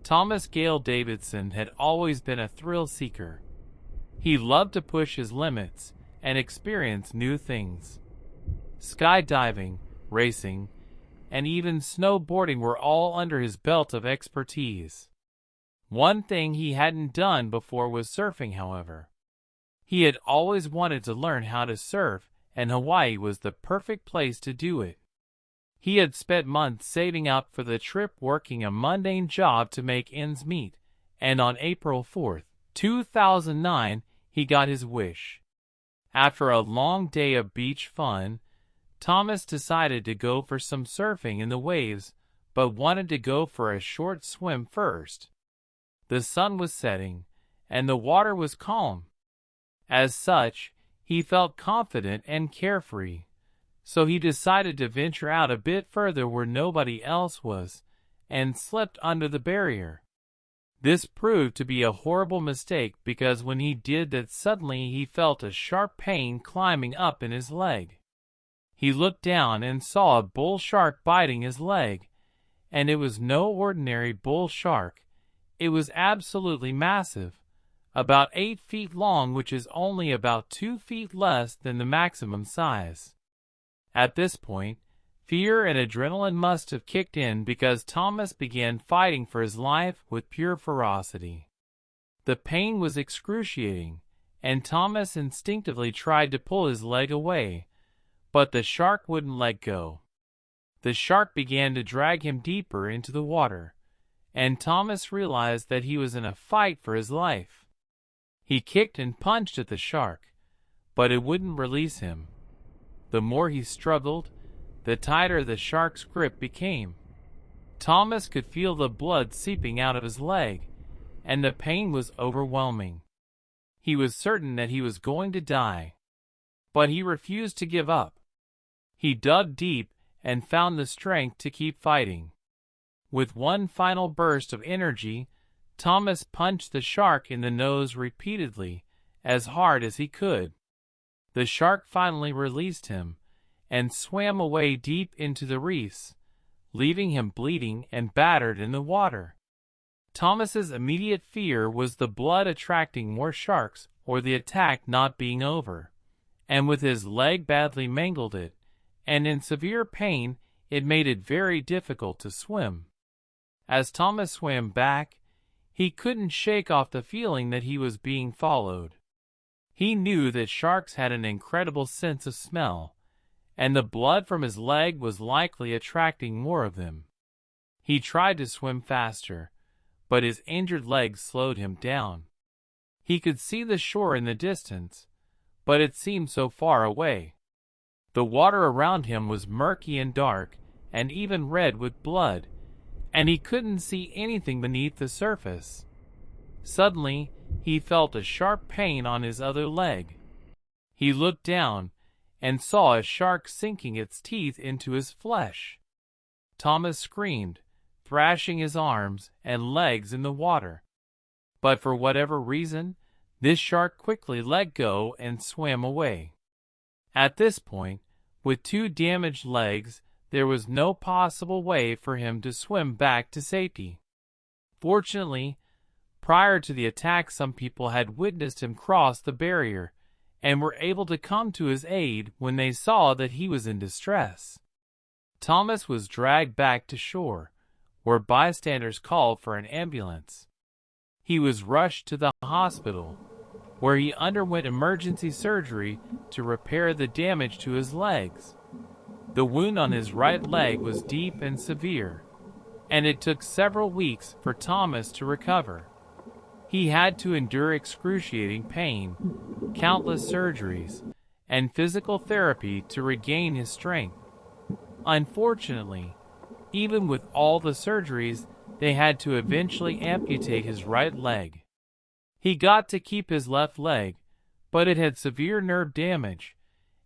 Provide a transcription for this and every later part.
Thomas Gale Davidson had always been a thrill seeker. He loved to push his limits and experience new things. Skydiving, racing, and even snowboarding were all under his belt of expertise. One thing he hadn't done before was surfing, however. He had always wanted to learn how to surf, and Hawaii was the perfect place to do it. He had spent months saving up for the trip, working a mundane job to make ends meet, and on April 4, 2009, he got his wish. After a long day of beach fun, Thomas decided to go for some surfing in the waves, but wanted to go for a short swim first. The sun was setting, and the water was calm. As such, he felt confident and carefree, so he decided to venture out a bit further where nobody else was, and slipped under the barrier. This proved to be a horrible mistake because when he did that, suddenly he felt a sharp pain climbing up in his leg. He looked down and saw a bull shark biting his leg, and it was no ordinary bull shark. It was absolutely massive, about 8 feet long, which is only about 2 feet less than the maximum size. At this point, fear and adrenaline must have kicked in because Thomas began fighting for his life with pure ferocity. The pain was excruciating, and Thomas instinctively tried to pull his leg away, but the shark wouldn't let go. The shark began to drag him deeper into the water, and Thomas realized that he was in a fight for his life. He kicked and punched at the shark, but it wouldn't release him. The more he struggled, the tighter the shark's grip became. Thomas could feel the blood seeping out of his leg, and the pain was overwhelming. He was certain that he was going to die, but he refused to give up. He dug deep and found the strength to keep fighting. With one final burst of energy, Thomas punched the shark in the nose repeatedly, as hard as he could. The shark finally released him and swam away deep into the reefs, leaving him bleeding and battered in the water. Thomas's immediate fear was the blood attracting more sharks or the attack not being over, and with his leg badly mangled and in severe pain, it made it very difficult to swim. As Thomas swam back, he couldn't shake off the feeling that he was being followed. He knew that sharks had an incredible sense of smell, and the blood from his leg was likely attracting more of them. He tried to swim faster, but his injured leg slowed him down. He could see the shore in the distance, but it seemed so far away. The water around him was murky and dark, and even red with blood, and he couldn't see anything beneath the surface. Suddenly, he felt a sharp pain on his other leg. He looked down and saw a shark sinking its teeth into his flesh. Thomas screamed, thrashing his arms and legs in the water. But for whatever reason, this shark quickly let go and swam away. At this point, with 2 damaged legs, there was no possible way for him to swim back to safety. Fortunately, prior to the attack, some people had witnessed him cross the barrier and were able to come to his aid when they saw that he was in distress. Thomas was dragged back to shore, where bystanders called for an ambulance. He was rushed to the hospital, where he underwent emergency surgery to repair the damage to his legs. The wound on his right leg was deep and severe, and it took several weeks for Thomas to recover. He had to endure excruciating pain, countless surgeries, and physical therapy to regain his strength. Unfortunately, even with all the surgeries, they had to eventually amputate his right leg. He got to keep his left leg, but it had severe nerve damage,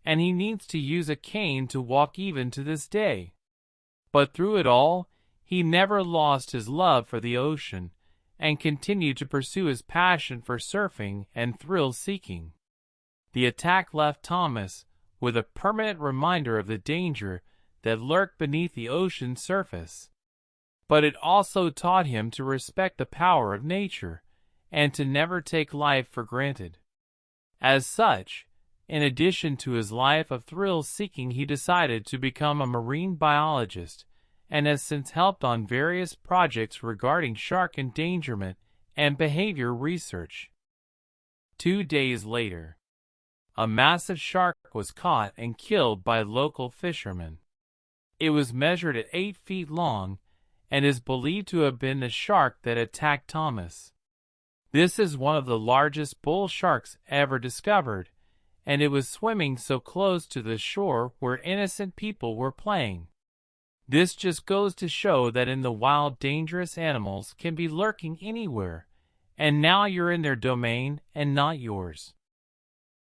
and he needs to use a cane to walk even to this day. But through it all, he never lost his love for the ocean and continued to pursue his passion for surfing and thrill-seeking. The attack left Thomas with a permanent reminder of the danger that lurked beneath the ocean's surface. but it also taught him to respect the power of nature and to never take life for granted. As such, in addition to his life of thrill-seeking, he decided to become a marine biologist and has since helped on various projects regarding shark endangerment and behavior research. 2 days later, a massive shark was caught and killed by local fishermen. It was measured at 8 feet long and is believed to have been the shark that attacked Thomas. This is one of the largest bull sharks ever discovered, and it was swimming so close to the shore where innocent people were playing. This just goes to show that in the wild, dangerous animals can be lurking anywhere, and now you're in their domain and not yours.